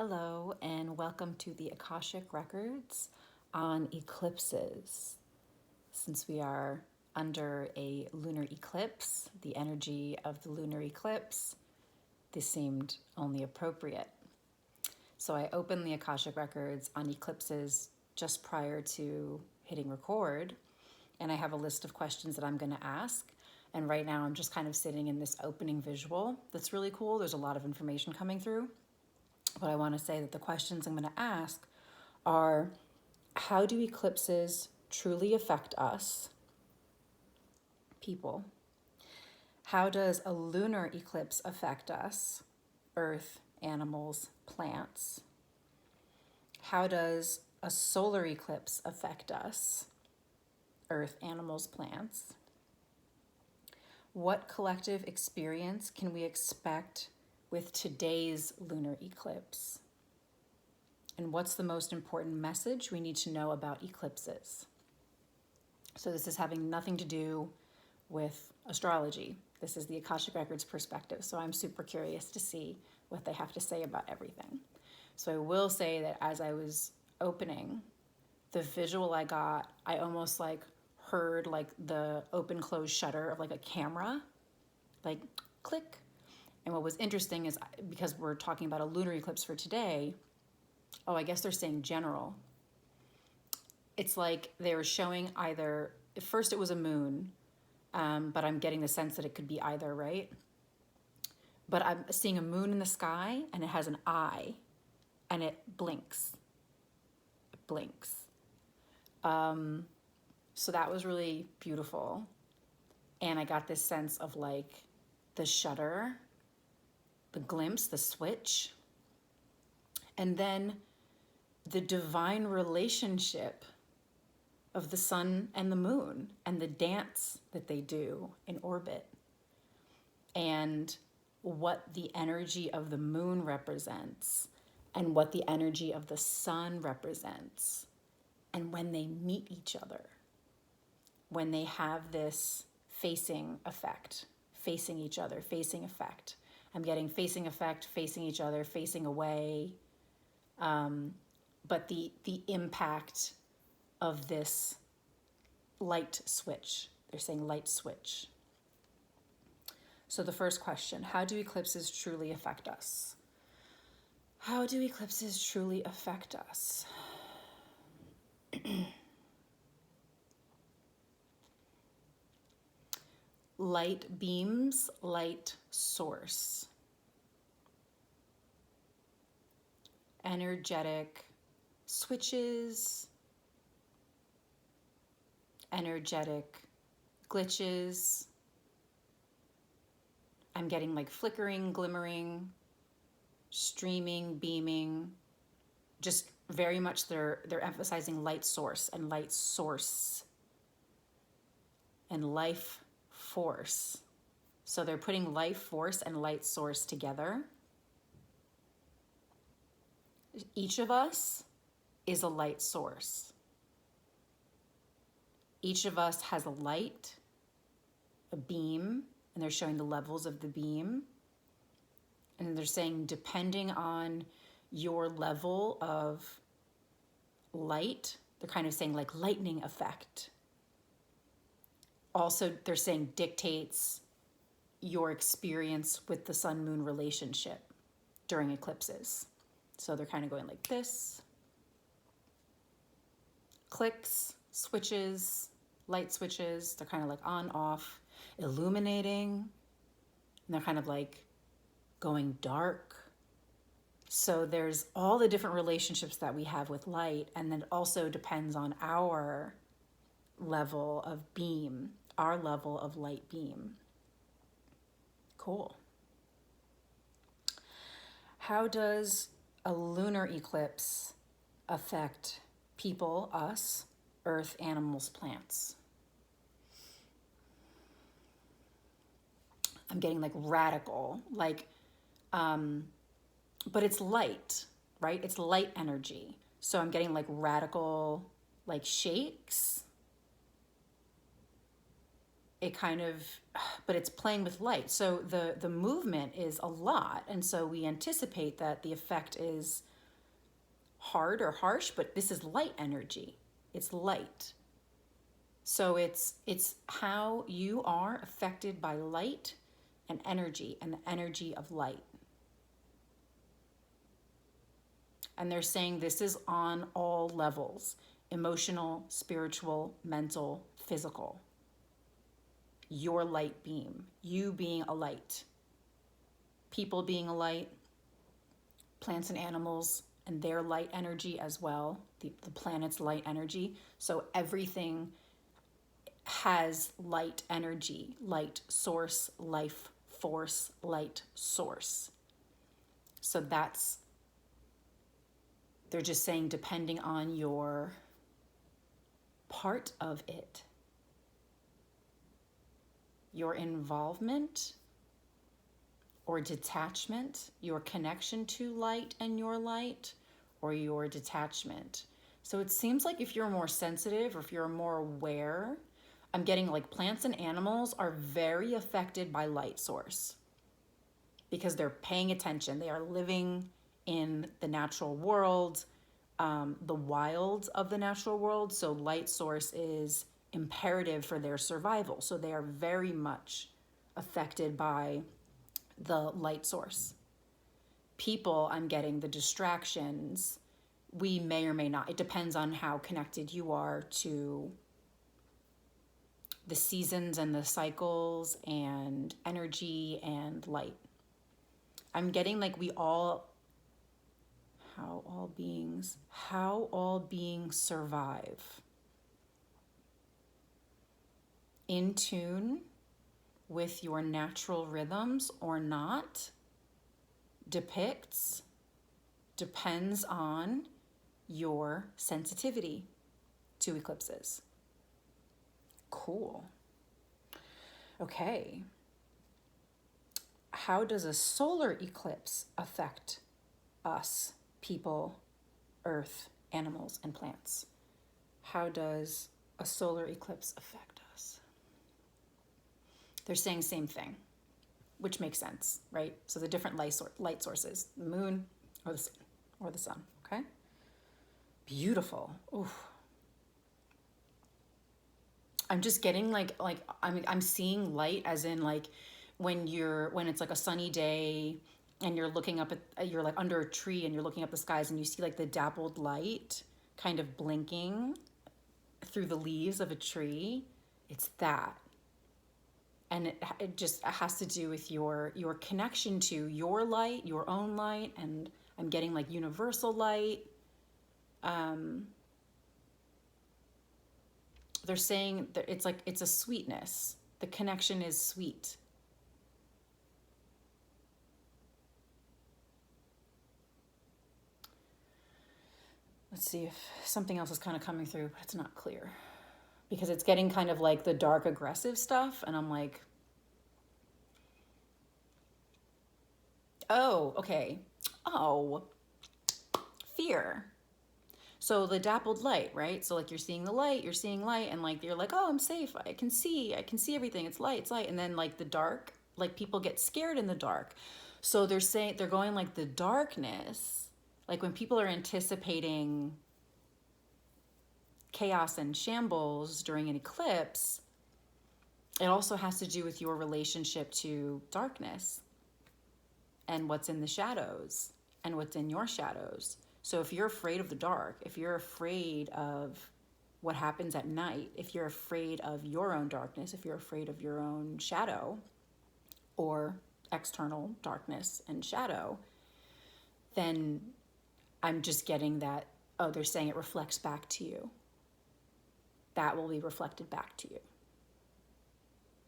Hello, and welcome to the Akashic Records on eclipses. Since we are under a lunar eclipse, the energy of the lunar eclipse, this seemed only appropriate. So I opened the Akashic Records on eclipses just prior to hitting record, and I have a list of questions that I'm going to ask. And right now I'm just kind of sitting in this opening visual that's really cool. There's a lot of information coming through. But I want to say that the questions I'm going to ask are, how do eclipses truly affect us, people? How does a lunar eclipse affect us, earth, animals, plants? How does a solar eclipse affect us, earth, animals, plants? What collective experience can we expect with today's lunar eclipse? And what's the most important message we need to know about eclipses? So this is having nothing to do with astrology. This is the Akashic Records perspective. So I'm super curious to see what they have to say about everything. So I will say that as I was opening, the visual I got, I almost like heard like the open close shutter of like a camera, like click. And what was interesting is, because we're talking about a lunar eclipse for today, I guess they're saying general. It's like they were showing either, at first it was a moon, but I'm getting the sense that it could be either, right? But I'm seeing a moon in the sky and it has an eye and it blinks. It blinks. So that was really beautiful. And I got this sense of like the shutter, the glimpse, the switch, and then the divine relationship of the sun and the moon and the dance that they do in orbit, and what the energy of the moon represents and what the energy of the sun represents, and when they meet each other, when they have this facing effect, facing each other, facing effect. I'm getting facing effect, facing each other, facing away. But the impact of this light switch, they're saying light switch. So the first question, how do eclipses truly affect us? How do eclipses truly affect us? Light beams, light source. Energetic switches, energetic glitches. I'm getting like flickering, glimmering, streaming, beaming. Just very much they're emphasizing light source and light source and life force. So they're putting life force and light source together. Each of us is a light source. Each of us has a light, a beam, and they're showing the levels of the beam. And they're saying, depending on your level of light, they're kind of saying like lightning effect. Also, they're saying dictates your experience with the sun-moon relationship during eclipses. So they're kind of going like this. Clicks, switches, light switches. They're kind of like on, off, illuminating. And they're kind of like going dark. So there's all the different relationships that we have with light. And then it also depends on our level of beam, our level of light beam. Cool. How does a lunar eclipse affect people, us, earth, animals, plants? I'm getting like radical, like, but it's light, right? It's light energy. So I'm getting like radical, like shakes. it kind of, but it's playing with light. So the movement is a lot. And so we anticipate that the effect is hard or harsh, but this is light energy. It's light. So it's how you are affected by light and the energy of light. And they're saying this is on all levels: emotional, spiritual, mental, physical. Your light beam, you being a light, people being a light, plants and animals and their light energy as well, the planet's light energy. So everything has light energy, light source, life force, light source. So they're just saying, depending on your part of it, your involvement or detachment, your connection to light and your light, or your detachment. So it seems like if you're more sensitive or if you're more aware, I'm getting like plants and animals are very affected by light source because they're paying attention. They are living in the natural world, the wilds of the natural world. So light source is imperative for their survival. So they are very much affected by the light source. People, I'm getting the distractions. We may or may not. It depends on how connected you are to the seasons and the cycles and energy and light. I'm getting like how all beings survive in tune with your natural rhythms or not depends on your sensitivity to eclipses. Cool. Okay. How does a solar eclipse affect us, people, earth, animals, and plants? How does a solar eclipse affect us? They're saying same thing, which makes sense, right? So the different light sources, the moon or the sun, okay? Beautiful. Ooh. I'm just getting I'm seeing light as in like when it's like a sunny day and you're looking up you're like under a tree and you're looking up the skies and you see like the dappled light kind of blinking through the leaves of a tree. It's that. And it just has to do with your connection to your light, your own light, and I'm getting like universal light. They're saying that it's a sweetness. The connection is sweet. Let's see if something else is kind of coming through, but it's not clear. Because it's getting kind of like the dark aggressive stuff, and I'm like, oh, okay. Oh, fear. So the dappled light, right? So like you're seeing light, and like you're like, oh, I'm safe. I can see everything. It's light. And then like the dark, like people get scared in the dark. So they're going like the darkness, like when people are anticipating chaos and shambles during an eclipse, it also has to do with your relationship to darkness and what's in the shadows and what's in your shadows. So if you're afraid of the dark, if you're afraid of what happens at night, if you're afraid of your own darkness, if you're afraid of your own shadow or external darkness and shadow, then I'm just getting that, oh, they're saying it reflects back to you. That will be reflected back to you.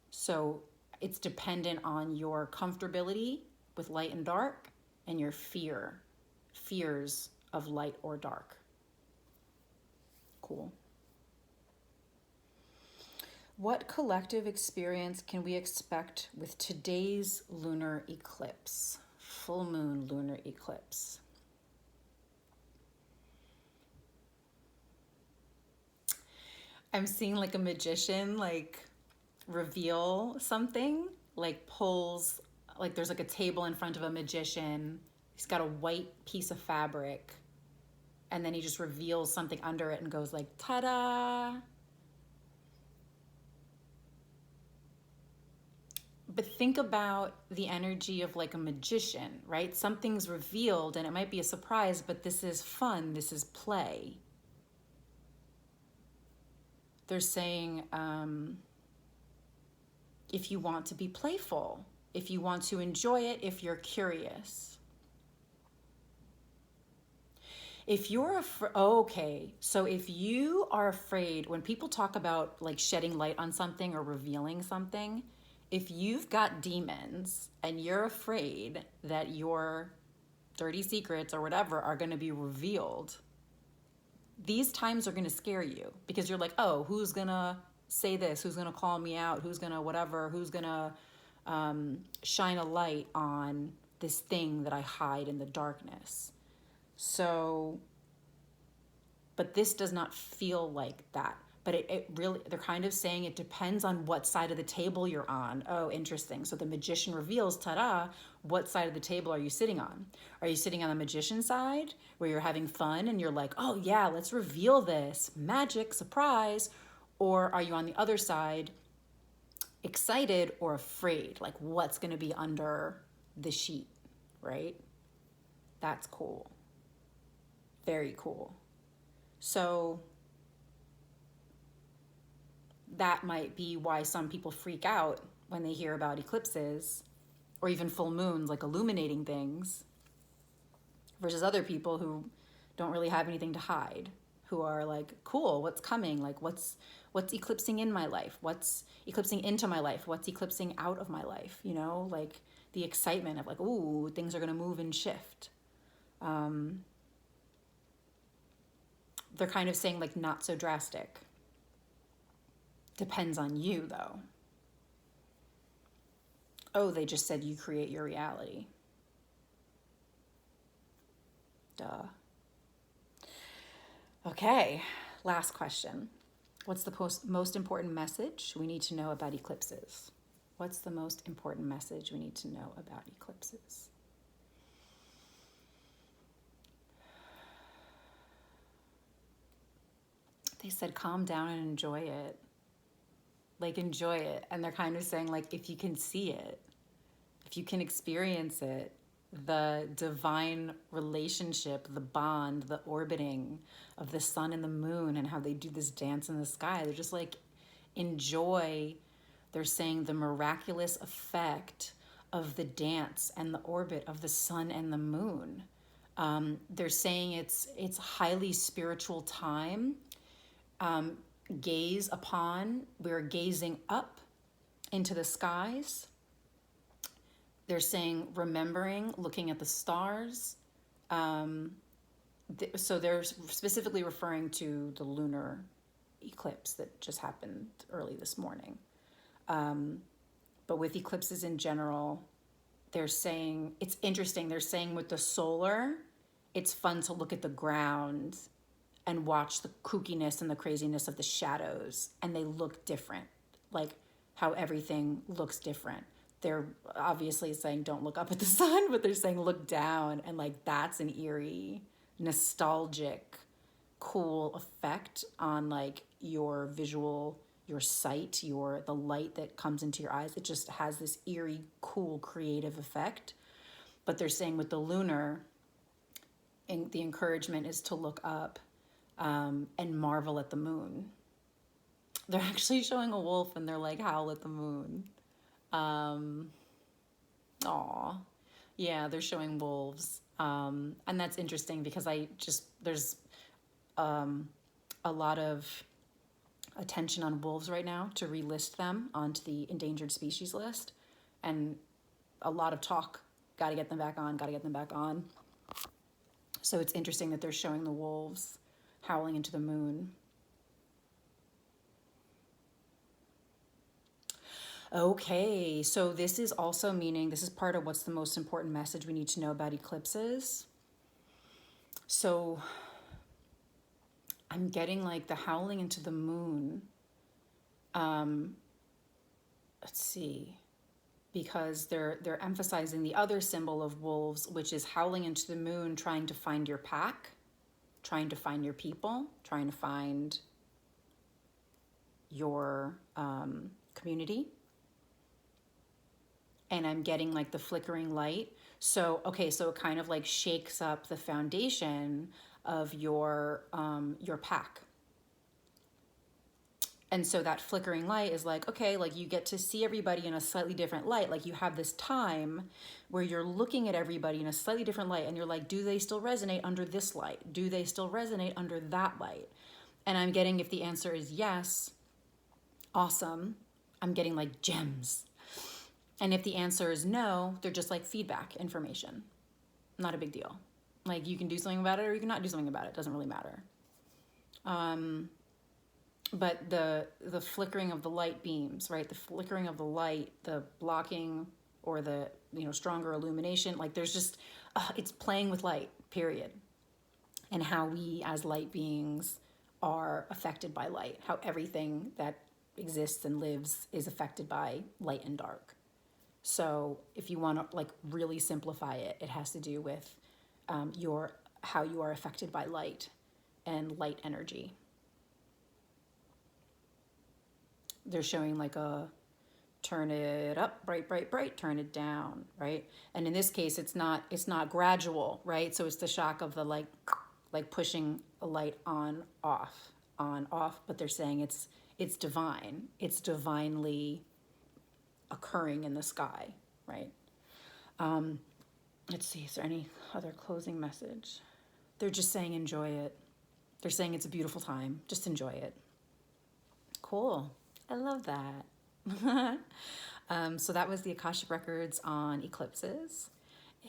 So it's dependent on your comfortability with light and dark and your fears of light or dark. Cool. What collective experience can we expect with today's lunar eclipse? Full moon lunar eclipse. I'm seeing like a magician like reveal something, like pulls, like there's like a table in front of a magician. He's got a white piece of fabric, and then he just reveals something under it and goes like, ta-da. But think about the energy of like a magician, right? Something's revealed and it might be a surprise, but this is fun, this is play. They're saying, if you want to be playful, if you want to enjoy it, if you're curious. If you're afraid, okay, so if you are afraid, when people talk about like shedding light on something or revealing something, if you've got demons and you're afraid that your dirty secrets or whatever are going to be revealed, these times are going to scare you because you're like, oh, who's going to say this? Who's going to call me out? Who's going to whatever? Who's going to shine a light on this thing that I hide in the darkness? So, but this does not feel like that. But it really, they're kind of saying it depends on what side of the table you're on. Oh, interesting. So the magician reveals, ta-da, what side of the table are you sitting on? Are you sitting on the magician side where you're having fun and you're like, oh yeah, let's reveal this, magic, surprise? Or are you on the other side, excited or afraid? Like what's gonna be under the sheet, right? That's cool. Very cool. So that might be why some people freak out when they hear about eclipses or even full moons, like illuminating things, versus other people who don't really have anything to hide, who are like, cool, what's coming? Like what's eclipsing in my life? What's eclipsing into my life? What's eclipsing out of my life? You know, like the excitement of like, ooh, things are going to move and shift. They're kind of saying like not so drastic. Depends on you though. Oh, they just said you create your reality. Duh. Okay, last question. What's the most important message we need to know about eclipses? What's the most important message we need to know about eclipses? They said calm down and enjoy it. Like enjoy it. And they're kind of saying like if you can see it, if you can experience it, the divine relationship, the bond, the orbiting of the sun and the moon and how they do this dance in the sky, they're just like enjoy. They're saying the miraculous effect of the dance and the orbit of the sun and the moon. They're saying it's highly spiritual time. Gaze upon, we're gazing up into the skies. They're saying remembering, looking at the stars. So they're specifically referring to the lunar eclipse that just happened early this morning. But with eclipses in general, they're saying, it's interesting, they're saying with the solar, it's fun to look at the ground and watch the kookiness and the craziness of the shadows, and they look different, like how everything looks different. They're obviously saying don't look up at the sun, but they're saying look down, and like that's an eerie, nostalgic, cool effect on like your visual, your sight, the light that comes into your eyes. It just has this eerie, cool, creative effect. But they're saying with the lunar, and the encouragement is to look up and marvel at the moon. They're actually showing a wolf and they're like, howl at the moon. Aw. Yeah, they're showing wolves. And that's interesting because there's a lot of attention on wolves right now to relist them onto the endangered species list. And a lot of talk, gotta get them back on. So it's interesting that they're showing the wolves howling into the moon. Okay, so this is also meaning, this is part of what's the most important message we need to know about eclipses. So I'm getting like the howling into the moon. let's see, because they're emphasizing the other symbol of wolves, which is howling into the moon, trying to find your pack, trying to find your people, trying to find your community. And I'm getting like the flickering light. So, okay, so it kind of like shakes up the foundation of your pack. And so that flickering light is like, okay, like you get to see everybody in a slightly different light. Like you have this time where you're looking at everybody in a slightly different light and you're like, do they still resonate under this light? Do they still resonate under that light? And I'm getting, if the answer is yes, awesome. I'm getting like gems. And if the answer is no, they're just like feedback information. Not a big deal. Like you can do something about it or you can not do something about it. It doesn't really matter. But the flickering of the light beams, right? The flickering of the light, the blocking or the, stronger illumination, like there's just, it's playing with light, period. And how we as light beings are affected by light, how everything that exists and lives is affected by light and dark. So if you want to like really simplify it, it has to do with how you are affected by light and light energy. They're showing like a turn it up, bright, bright, bright, turn it down, right? And in this case, it's not gradual, right? So it's the shock of the like pushing a light on, off, but they're saying it's divine. It's divinely occurring in the sky, right? Let's see, is there any other closing message? They're just saying enjoy it. They're saying it's a beautiful time. Just enjoy it. Cool. I love that. So that was the Akashic Records on eclipses,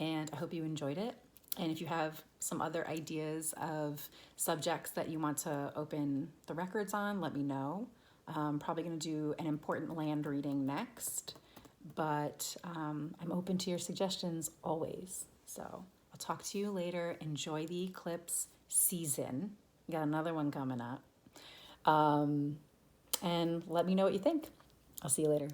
and I hope you enjoyed it. And if you have some other ideas of subjects that you want to open the records on, let me know. I'm probably going to do an important land reading next, but I'm open to your suggestions always. So I'll talk to you later. Enjoy the eclipse season. We got another one coming up. And let me know what you think. I'll see you later.